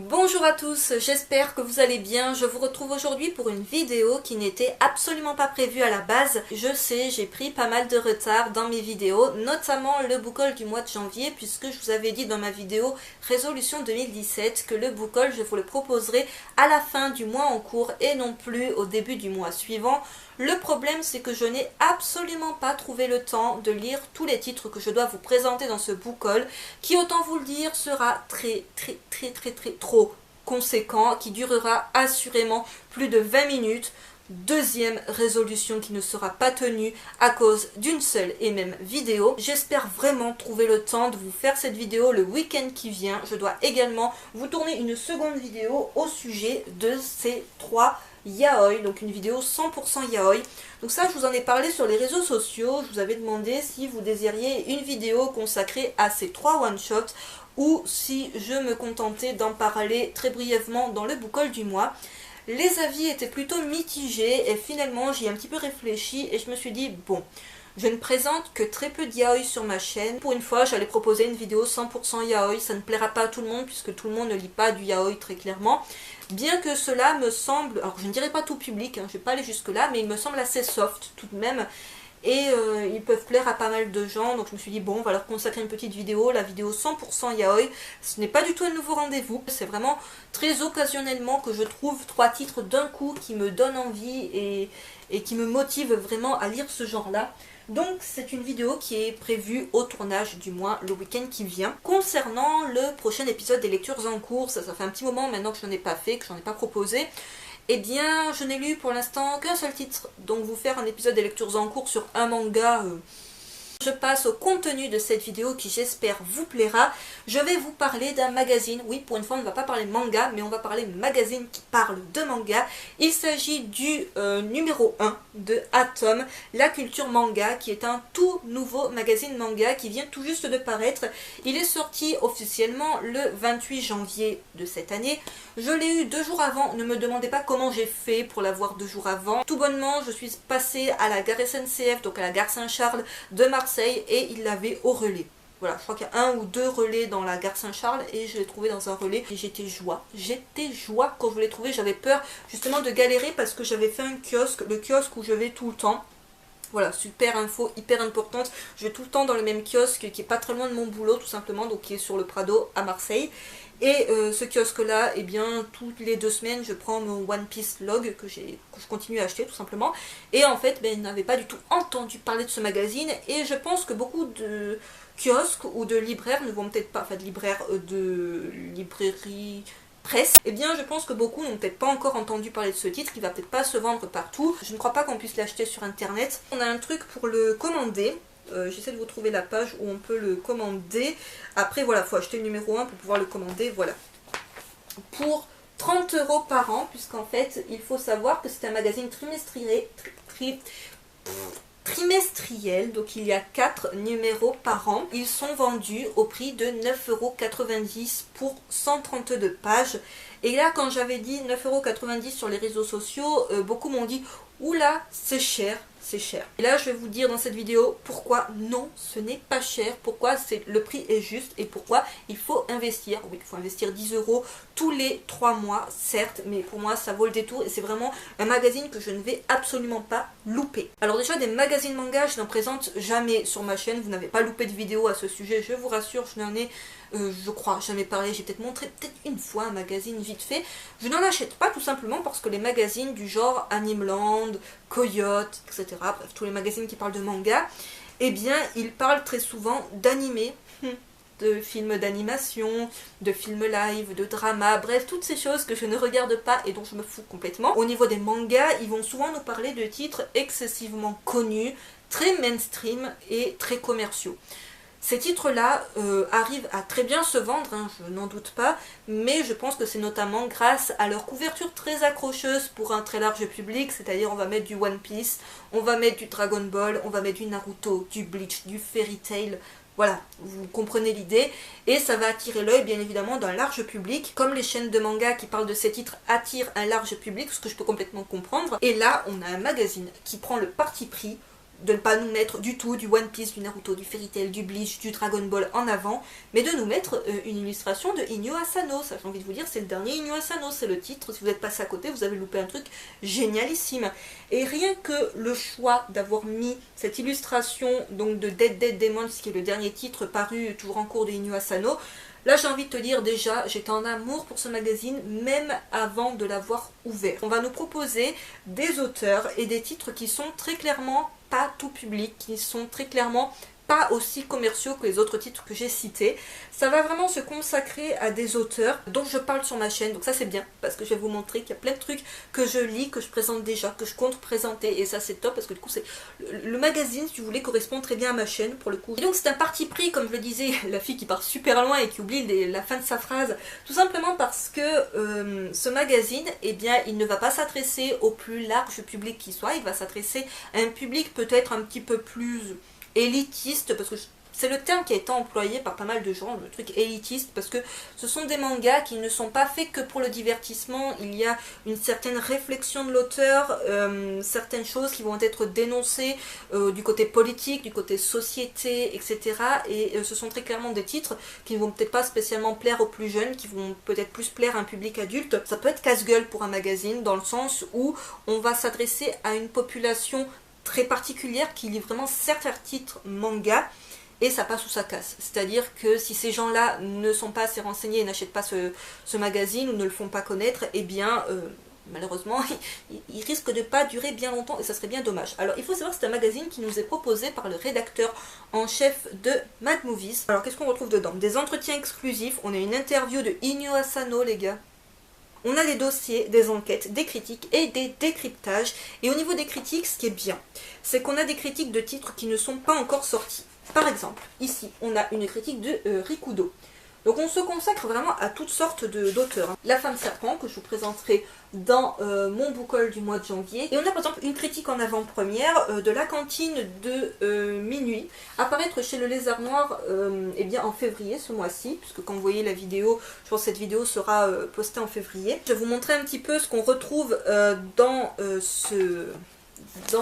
Bonjour à tous, j'espère que vous allez bien. Je vous retrouve aujourd'hui pour une vidéo qui n'était absolument pas prévue à la base. Je sais, j'ai pris pas mal de retard dans mes vidéos, notamment le book haul du mois de janvier, puisque je vous avais dit dans ma vidéo Résolution 2017 que le book haul, je vous le proposerai à la fin du mois en cours et non plus au début du mois suivant. Le problème, c'est que je n'ai absolument pas trouvé le temps de lire tous les titres que je dois vous présenter dans ce book haul, qui, autant vous le dire, sera très trop conséquent, qui durera assurément plus de 20 minutes. Deuxième résolution qui ne sera pas tenue à cause d'une seule et même vidéo. J'espère vraiment trouver le temps de vous faire cette vidéo le week-end qui vient. Je dois également vous tourner une seconde vidéo au sujet de ces trois yaoi, donc une vidéo 100% yaoi. Donc ça, je vous en ai parlé sur les réseaux sociaux. Je vous avais demandé si vous désiriez une vidéo consacrée à ces trois one-shots ou si je me contentais d'en parler très brièvement dans le book haul du mois. Les avis étaient plutôt mitigés et finalement j'y ai un petit peu réfléchi et je me suis dit bon, je ne présente que très peu de yaoi sur ma chaîne. Pour une fois, j'allais proposer une vidéo 100% yaoi. Ça ne plaira pas à tout le monde puisque tout le monde ne lit pas du yaoi très clairement. Bien que cela me semble, alors je ne dirais pas tout public, je ne vais pas aller jusque là, mais il me semble assez soft tout de même. Et ils peuvent plaire à pas mal de gens, donc je me suis dit bon, on va leur consacrer une petite vidéo, la vidéo 100% yaoi. Ce n'est pas du tout un nouveau rendez-vous, c'est vraiment très occasionnellement que je trouve trois titres d'un coup qui me donnent envie et qui me motivent vraiment à lire ce genre-là. Donc c'est une vidéo qui est prévue au tournage du mois, le week-end qui vient. Concernant le prochain épisode des lectures en cours, ça fait un petit moment maintenant que je n'en ai pas fait, que je n'en ai pas proposé. Eh bien, je n'ai lu pour l'instant qu'un seul titre, donc vous faire un épisode des lectures en cours sur un manga. Je passe au contenu de cette vidéo qui j'espère vous plaira. Je vais vous parler d'un magazine. Oui, pour une fois on ne va pas parler manga, mais on va parler magazine qui parle de manga. Il s'agit du numéro 1 de Atom, la culture manga, qui est un tout nouveau magazine manga qui vient tout juste de paraître. Il est sorti officiellement le 28 janvier de cette année. Je l'ai eu 2 jours avant, ne me demandez pas comment j'ai fait pour l'avoir 2 jours avant. Tout bonnement, je suis passée à la gare SNCF, donc à la gare Saint-Charles de Marseille, et il l'avait au relais. Voilà, je crois qu'il y a 1 ou 2 relais dans la gare Saint-Charles et je l'ai trouvé dans un relais et j'étais joie quand je l'ai trouvé. J'avais peur justement de galérer parce que j'avais fait un kiosque, le kiosque où je vais tout le temps. Voilà, super info, hyper importante. Je vais tout le temps dans le même kiosque qui est pas très loin de mon boulot tout simplement, donc qui est sur le Prado à Marseille. Et ce kiosque-là, eh bien, toutes les 2 semaines, je prends mon One Piece Log que je continue à acheter tout simplement. Et en fait, ils n'avaient pas du tout entendu parler de ce magazine. Et je pense que beaucoup de kiosques ou de libraires ne vont peut-être pas, enfin de libraires, de librairies presse, eh bien je pense que beaucoup n'ont peut-être pas encore entendu parler de ce titre, qui va peut-être pas se vendre partout. Je ne crois pas qu'on puisse l'acheter sur internet. On a un truc pour le commander. J'essaie de vous trouver la page où on peut le commander. Après voilà, il faut acheter le numéro 1 pour pouvoir le commander, voilà. Pour 30 € par an, puisqu'en fait il faut savoir que c'est un magazine trimestriel, donc il y a 4 numéros par an. Ils sont vendus au prix de 9,90 € pour 132 pages. Et là, quand j'avais dit 9,90 € sur les réseaux sociaux, beaucoup m'ont dit « Oula, c'est cher ». C'est cher. Et là, je vais vous dire dans cette vidéo pourquoi non, ce n'est pas cher, pourquoi le prix est juste et pourquoi il faut investir. Oui, il faut investir 10 € tous les 3 mois, certes, mais pour moi, ça vaut le détour et c'est vraiment un magazine que je ne vais absolument pas louper. Alors déjà, des magazines manga, je n'en présente jamais sur ma chaîne. Vous n'avez pas loupé de vidéo à ce sujet, je vous rassure, je n'en ai, je crois, jamais parlé. J'ai peut-être montré une fois un magazine vite fait. Je n'en achète pas tout simplement parce que les magazines du genre Animeland, Coyote, etc., bref, tous les magazines qui parlent de manga, eh bien, ils parlent très souvent d'animé, de films d'animation, de films live, de drama, bref, toutes ces choses que je ne regarde pas et dont je me fous complètement. Au niveau des mangas, ils vont souvent nous parler de titres excessivement connus, très mainstream et très commerciaux. Ces titres-là arrivent à très bien se vendre, je n'en doute pas, mais je pense que c'est notamment grâce à leur couverture très accrocheuse pour un très large public, c'est-à-dire on va mettre du One Piece, on va mettre du Dragon Ball, on va mettre du Naruto, du Bleach, du Fairy Tail, voilà, vous comprenez l'idée, et ça va attirer l'œil bien évidemment d'un large public, comme les chaînes de manga qui parlent de ces titres attirent un large public, ce que je peux complètement comprendre, et là on a un magazine qui prend le parti pris de ne pas nous mettre du tout du One Piece, du Naruto, du Fairy Tail, du Bleach, du Dragon Ball en avant, mais de nous mettre une illustration de Inyo Asano. Ça, j'ai envie de vous dire, c'est le dernier Inyo Asano, c'est le titre. Si vous êtes passé à côté, vous avez loupé un truc génialissime. Et rien que le choix d'avoir mis cette illustration donc de Dead Dead Demons, qui est le dernier titre paru toujours en cours de Inyo Asano, là j'ai envie de te dire déjà, j'étais en amour pour ce magazine même avant de l'avoir ouvert. On va nous proposer des auteurs et des titres qui sont très clairement pas tout public, qui sont très clairement pas aussi commerciaux que les autres titres que j'ai cités. Ça va vraiment se consacrer à des auteurs dont je parle sur ma chaîne, donc ça c'est bien, parce que je vais vous montrer qu'il y a plein de trucs que je lis, que je présente déjà, que je compte présenter, et ça c'est top, parce que du coup c'est le magazine, si vous voulez, correspond très bien à ma chaîne, pour le coup. Et donc c'est un parti pris, comme je le disais, la fille qui part super loin et qui oublie la fin de sa phrase, tout simplement parce que ce magazine, eh bien, il ne va pas s'adresser au plus large public qui soit, il va s'adresser à un public peut-être un petit peu plus élitiste, parce que c'est le terme qui a été employé par pas mal de gens, le truc élitiste, parce que ce sont des mangas qui ne sont pas faits que pour le divertissement. Il y a une certaine réflexion de l'auteur, certaines choses qui vont être dénoncées du côté politique, du côté société, etc. Et ce sont très clairement des titres qui ne vont peut-être pas spécialement plaire aux plus jeunes, qui vont peut-être plus plaire à un public adulte. Ça peut être casse-gueule pour un magazine, dans le sens où on va s'adresser à une population très particulière qui lit vraiment certains titres manga, et ça passe ou ça casse. C'est-à-dire que si ces gens-là ne sont pas assez renseignés et n'achètent pas ce magazine ou ne le font pas connaître, eh bien malheureusement il risque de pas durer bien longtemps, et ça serait bien dommage. Alors il faut savoir que c'est un magazine qui nous est proposé par le rédacteur en chef de Mad Movies. Alors qu'est-ce qu'on retrouve dedans? Des entretiens exclusifs, on a une interview de Inyo Asano, les gars. On a des dossiers, des enquêtes, des critiques et des décryptages. Et au niveau des critiques, ce qui est bien, c'est qu'on a des critiques de titres qui ne sont pas encore sortis. Par exemple, ici, on a une critique de Rikudo. Donc on se consacre vraiment à toutes sortes d'auteurs. La femme serpent, que je vous présenterai dans mon book haul du mois de janvier. Et on a par exemple une critique en avant-première de La Cantine de Minuit, apparaître chez le Lézard Noir eh bien en février ce mois-ci, puisque quand vous voyez la vidéo, je pense que cette vidéo sera postée en février. Je vais vous montrer un petit peu ce qu'on retrouve dans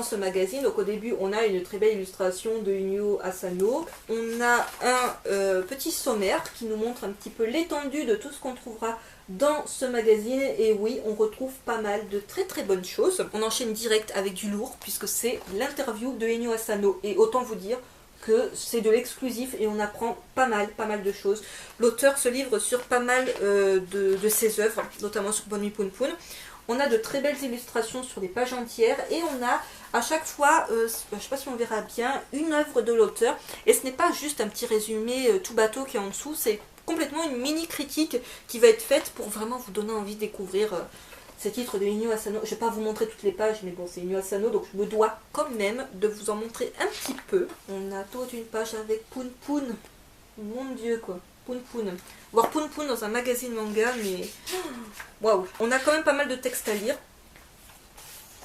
ce magazine. Donc au début on a une très belle illustration de Inyo Asano, on a un petit sommaire qui nous montre un petit peu l'étendue de tout ce qu'on trouvera dans ce magazine, et oui, on retrouve pas mal de très très bonnes choses. On enchaîne direct avec du lourd, puisque c'est l'interview de Inyo Asano, et autant vous dire que c'est de l'exclusif et on apprend pas mal de choses. L'auteur se livre sur pas mal de ses œuvres, notamment sur Bonmi Poon Poon. On a de très belles illustrations sur des pages entières, et on a à chaque fois, je ne sais pas si on verra bien, une œuvre de l'auteur. Et ce n'est pas juste un petit résumé tout bateau qui est en dessous, c'est complètement une mini critique qui va être faite pour vraiment vous donner envie de découvrir ces titres de Inyo Asano. Je ne vais pas vous montrer toutes les pages, mais bon, c'est Inyo Asano, donc je me dois quand même de vous en montrer un petit peu. On a toute une page avec Poon Poon. Mon dieu, quoi. Poon Poon. Voir Poon Poon dans un magazine manga, mais waouh. On a quand même pas mal de textes à lire.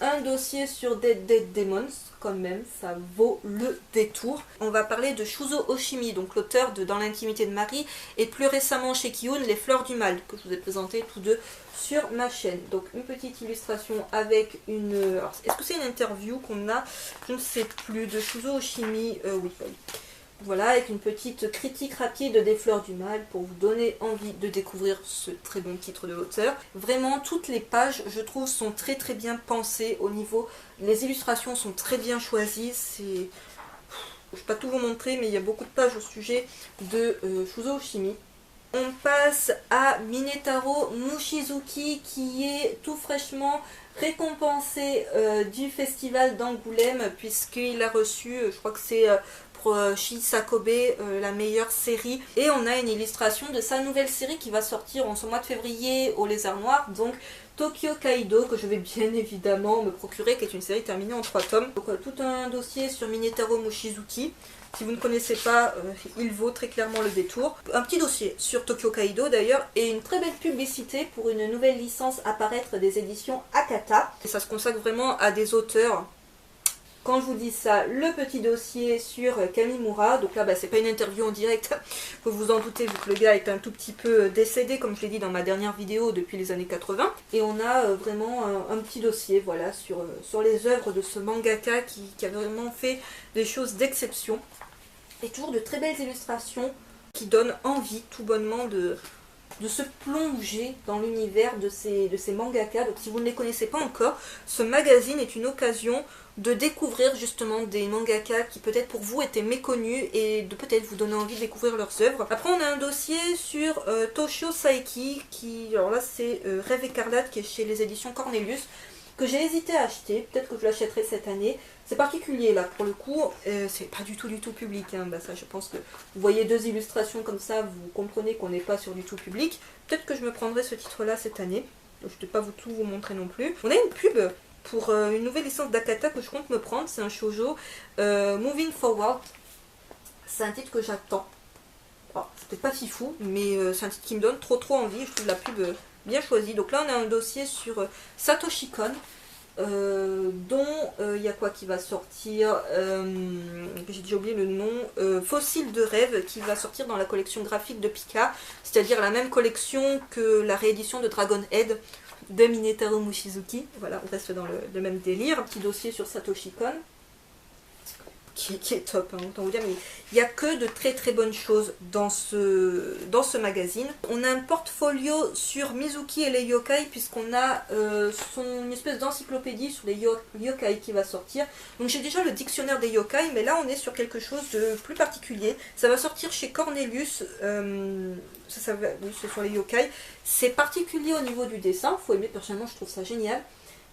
Un dossier sur Dead Dead Demons, quand même, ça vaut le détour. On va parler de Shuzo Oshimi, donc l'auteur de Dans l'intimité de Marie, et plus récemment chez Kiyun, Les Fleurs du Mal, que je vous ai présenté tous deux sur ma chaîne. Donc une petite illustration avec une... Est-ce que c'est une interview qu'on a? Je ne sais plus, de Shuzo Oshimi, oui. Voilà, avec une petite critique rapide des Fleurs du Mal pour vous donner envie de découvrir ce très bon titre de l'auteur. Vraiment, toutes les pages, je trouve, sont très très bien pensées au niveau... Les illustrations sont très bien choisies, c'est... Je ne vais pas tout vous montrer, mais il y a beaucoup de pages au sujet de Shuzo Oshimi. On passe à Minetaro Mushizuki, qui est tout fraîchement récompensé du festival d'Angoulême, puisqu'il a reçu, je crois que c'est... Shisakobe, la meilleure série, et on a une illustration de sa nouvelle série qui va sortir en ce mois de février au Lézard Noir, donc Tokyo Kaido, que je vais bien évidemment me procurer, qui est une série terminée en 3 tomes. Donc tout un dossier sur Minetaro Mushizuki. Si vous ne connaissez pas, il vaut très clairement le détour. Un petit dossier sur Tokyo Kaido d'ailleurs, et une très belle publicité pour une nouvelle licence à paraître des éditions Akata. Et ça se consacre vraiment à des auteurs quand je vous dis ça, le petit dossier sur Kamimura. Donc là, bah, c'est pas une interview en direct, faut vous en douter, vu que le gars est un tout petit peu décédé, comme je l'ai dit dans ma dernière vidéo, depuis les années 80. Et on a vraiment un petit dossier, voilà, sur les œuvres de ce mangaka qui a vraiment fait des choses d'exception. Et toujours de très belles illustrations qui donnent envie, tout bonnement, de se plonger dans l'univers de ces mangaka. Donc si vous ne les connaissez pas encore, ce magazine est une occasion de découvrir justement des mangaka qui peut-être pour vous étaient méconnus et de peut-être vous donner envie de découvrir leurs œuvres. Après on a un dossier sur Toshio Saeki, alors là c'est Rêve écarlate qui est chez les éditions Cornelius, que j'ai hésité à acheter, peut-être que je l'achèterai cette année. C'est particulier là pour le coup, c'est pas du tout public, hein. Bah, ça je pense que vous voyez deux illustrations comme ça, vous comprenez qu'on n'est pas sur du tout public. Peut-être que je me prendrai ce titre là cette année, je ne vais pas tout vous montrer non plus. On a une pub pour une nouvelle licence d'Akata que je compte me prendre, c'est un shoujo, Moving Forward. C'est un titre que j'attends. C'est peut-être pas fifou, mais c'est un titre qui me donne trop envie, je trouve la pub bien choisie. Donc là on a un dossier sur Satoshi Kon, dont il y a quoi qui va sortir, j'ai déjà oublié le nom, Fossile de rêve, qui va sortir dans la collection graphique de Pika, c'est-à-dire la même collection que la réédition de Dragon Head de Minetaro Mushizuki. Voilà, on reste dans le même délire. Un petit dossier sur Satoshi Kon qui est top, hein, autant vous dire, mais il n'y a que de très bonnes choses dans ce magazine. On a un portfolio sur Mizuki et les yokai, puisqu'on a une espèce d'encyclopédie sur les yokai qui va sortir. Donc j'ai déjà le dictionnaire des yokai, mais là on est sur quelque chose de plus particulier. Ça va sortir chez Cornelius, oui, c'est sur les yokai. C'est particulier au niveau du dessin, faut aimer, personnellement je trouve ça génial.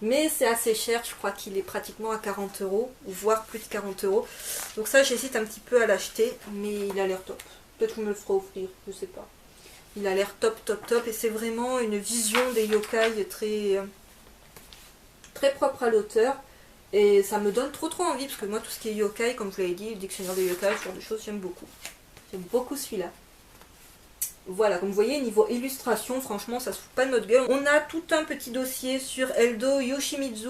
Mais c'est assez cher, je crois qu'il est pratiquement à 40 €, voire plus de 40 €. Donc ça, j'hésite un petit peu à l'acheter, mais il a l'air top. Peut-être que je me le ferai offrir, je sais pas. Il a l'air top, et c'est vraiment une vision des yokai très propre à l'auteur. Et ça me donne trop envie, parce que moi, tout ce qui est yokai, comme je vous l'avais dit, le dictionnaire des yokai, ce genre de choses, j'aime beaucoup. J'aime beaucoup celui-là. Voilà, comme vous voyez, niveau illustration, franchement, ça se fout pas de notre gueule. On a tout un petit dossier sur Eldo Yoshimizu,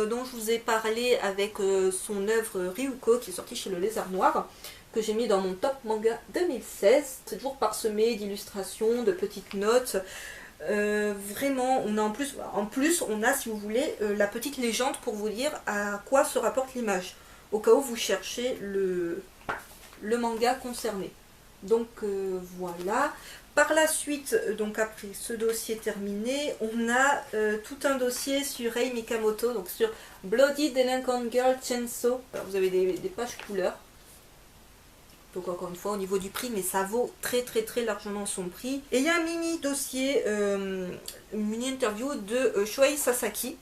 dont je vous ai parlé avec son œuvre Ryuko, qui est sortie chez le Lézard Noir, que j'ai mis dans mon top manga 2016. C'est toujours parsemé d'illustrations, de petites notes. Vraiment, on a en plus, on a, si vous voulez, la petite légende pour vous dire à quoi se rapporte l'image, au cas où vous cherchez le manga concerné. Donc voilà. Par la suite, donc après ce dossier terminé, on a tout un dossier sur Rei Mikamoto, donc sur Bloody Delinquent Girl Chainsaw. Alors, vous avez des pages couleurs. Donc encore une fois au niveau du prix, mais ça vaut très largement son prix. Et il y a un mini dossier, une mini interview de Shuei Sasaki,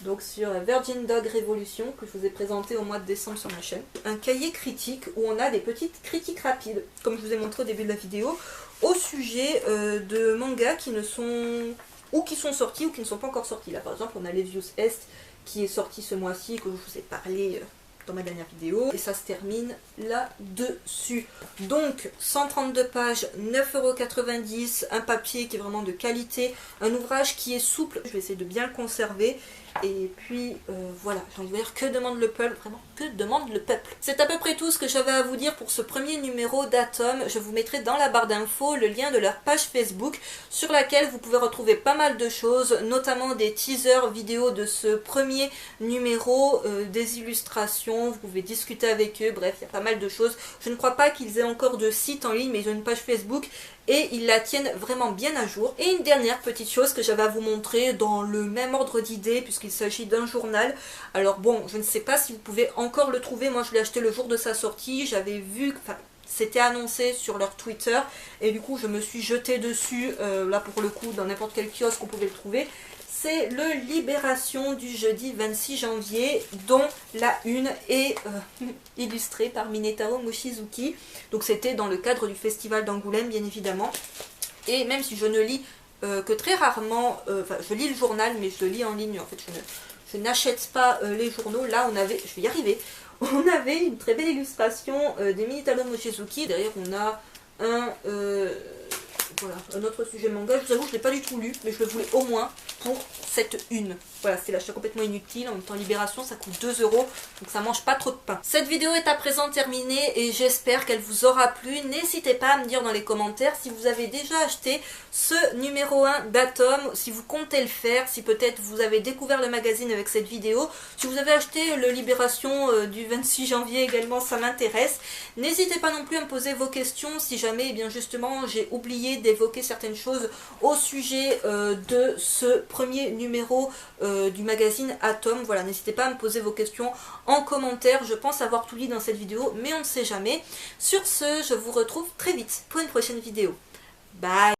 donc sur Virgin Dog Revolution, que je vous ai présenté au mois de décembre sur ma chaîne. Un cahier critique où on a des petites critiques rapides, comme je vous ai montré au début de la vidéo, au sujet de mangas qui sont sortis ou qui ne sont pas encore sortis. Là par exemple on a Levius Est qui est sorti ce mois-ci, que je vous ai parlé dans ma dernière vidéo, et ça se termine là-dessus. Donc 132 pages, 9,90 €, un papier qui est vraiment de qualité, un ouvrage qui est souple, je vais essayer de bien le conserver. Et puis voilà, j'ai envie de dire, que demande le peuple, vraiment, que demande le peuple. C'est à peu près tout ce que j'avais à vous dire pour ce premier numéro d'Atom. Je vous mettrai dans la barre d'infos le lien de leur page Facebook, sur laquelle vous pouvez retrouver pas mal de choses, notamment des teasers vidéo de ce premier numéro, des illustrations, vous pouvez discuter avec eux, bref, il y a pas mal de choses. Je ne crois pas qu'ils aient encore de site en ligne, mais ils ont une page Facebook et ils la tiennent vraiment bien à jour. Et une dernière petite chose que j'avais à vous montrer dans le même ordre d'idée, puisqu'il s'agit d'un journal. Alors bon, je ne sais pas si vous pouvez encore le trouver, moi je l'ai acheté le jour de sa sortie, j'avais vu, enfin c'était annoncé sur leur Twitter, et du coup je me suis jetée dessus, là pour le coup dans n'importe quel kiosque on pouvait le trouver. C'est le Libération du jeudi 26 janvier, dont la une est illustrée par Minetaro Mushizuki. Donc c'était dans le cadre du festival d'Angoulême, bien évidemment. Et même si je ne lis que très rarement, enfin je lis le journal, mais je le lis en ligne, en fait je n'achète pas les journaux. Là on avait, je vais y arriver, on avait une très belle illustration de Minetaro Mushizuki. Derrière on a un Voilà, un autre sujet manga, je vous avoue que je l'ai pas du tout lu, mais je le voulais au moins pour cette une. Voilà, c'est l'achat complètement inutile, en même temps Libération ça coûte 2 €, donc ça mange pas trop de pain. Cette vidéo est à présent terminée et j'espère qu'elle vous aura plu. N'hésitez pas à me dire dans les commentaires si vous avez déjà acheté ce numéro 1 d'Atom, si vous comptez le faire, si peut-être vous avez découvert le magazine avec cette vidéo, si vous avez acheté le Libération du 26 janvier également, ça m'intéresse. N'hésitez pas non plus à me poser vos questions si jamais, eh bien justement, j'ai oublié d'évoquer certaines choses au sujet de ce premier numéro du magazine Atom. Voilà, n'hésitez pas à me poser vos questions en commentaire. Je pense avoir tout dit dans cette vidéo, mais on ne sait jamais. Sur ce, je vous retrouve très vite pour une prochaine vidéo. Bye!